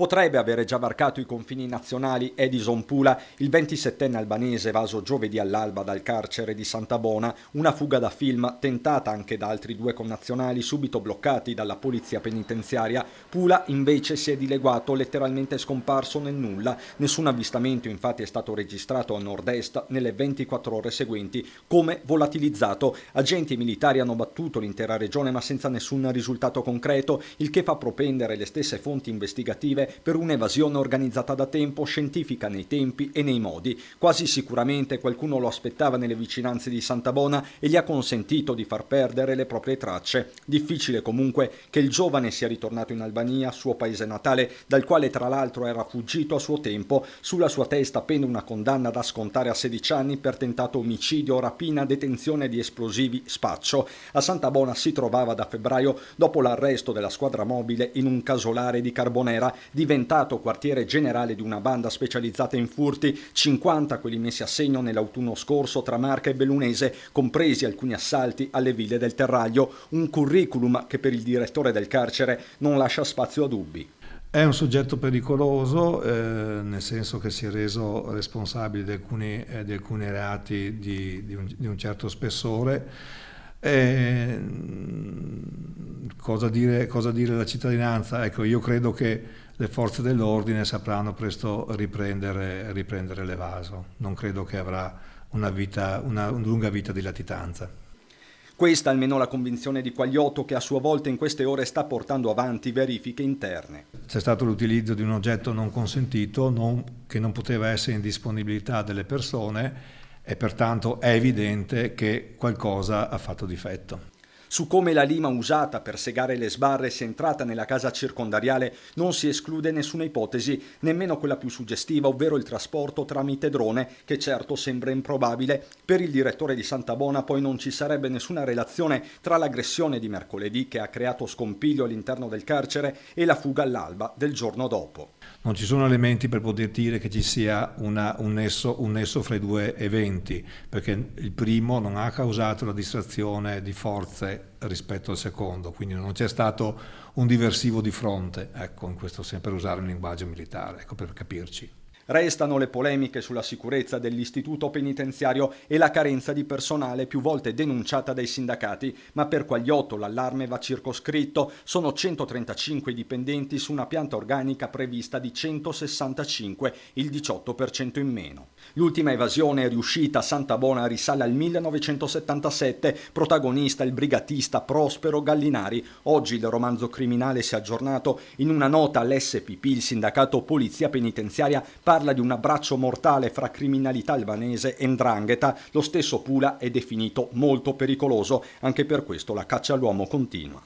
Potrebbe avere già varcato i confini nazionali Edison Pula, il 27enne albanese evaso giovedì all'alba dal carcere di Santabona, una fuga da film tentata anche da altri due connazionali subito bloccati dalla polizia penitenziaria. Pula invece si è dileguato, letteralmente scomparso nel nulla. Nessun avvistamento infatti è stato registrato a nord-est nelle 24 ore seguenti, come volatilizzato. Agenti militari hanno battuto l'intera regione ma senza nessun risultato concreto, il che fa propendere le stesse fonti investigative per un'evasione organizzata da tempo, scientifica nei tempi e nei modi. Quasi sicuramente qualcuno lo aspettava nelle vicinanze di Santabona e gli ha consentito di far perdere le proprie tracce. Difficile comunque che il giovane sia ritornato in Albania, suo paese natale, dal quale tra l'altro era fuggito a suo tempo. Sulla sua testa pende una condanna da scontare a 16 anni per tentato omicidio, rapina, detenzione di esplosivi, spaccio. A Santabona si trovava da febbraio dopo l'arresto della squadra mobile in un casolare di Carbonera, diventato quartiere generale di una banda specializzata in furti, 50 quelli messi a segno nell'autunno scorso tra Marca e Bellunese, compresi alcuni assalti alle ville del Terraglio, un curriculum che per il direttore del carcere non lascia spazio a dubbi. È un soggetto pericoloso, nel senso che si è reso responsabile di alcuni reati di un certo spessore. Cosa dire alla cittadinanza? Ecco, io credo che le forze dell'ordine sapranno presto riprendere l'evaso. Non credo che avrà una lunga vita di latitanza. Questa è almeno la convinzione di Quagliotto, che a sua volta in queste ore sta portando avanti verifiche interne. C'è stato l'utilizzo di un oggetto non consentito, che non poteva essere in disponibilità delle persone, e pertanto è evidente che qualcosa ha fatto difetto. Su come la lima usata per segare le sbarre sia entrata nella casa circondariale non si esclude nessuna ipotesi, nemmeno quella più suggestiva, ovvero il trasporto tramite drone, che certo sembra improbabile. Per il direttore di Santabona poi non ci sarebbe nessuna relazione tra l'aggressione di mercoledì, che ha creato scompiglio all'interno del carcere, e la fuga all'alba del giorno dopo. Non ci sono elementi per poter dire che ci sia un nesso fra i due eventi, perché il primo non ha causato la distrazione di forze rispetto al secondo, quindi non c'è stato un diversivo di fronte, ecco, in questo senso, per usare un linguaggio militare, ecco, per capirci. Restano le polemiche sulla sicurezza dell'istituto penitenziario e la carenza di personale più volte denunciata dai sindacati, ma per Quagliotto l'allarme va circoscritto. Sono 135 dipendenti su una pianta organica prevista di 165, il 18% in meno. L'ultima evasione riuscita a Santabona risale al 1977, protagonista il brigatista Prospero Gallinari. Oggi il romanzo criminale si è aggiornato. In una nota all'SPP, il sindacato Polizia Penitenziaria parla di un abbraccio mortale fra criminalità albanese e 'ndrangheta. Lo stesso Pula è definito molto pericoloso, anche per questo la caccia all'uomo continua.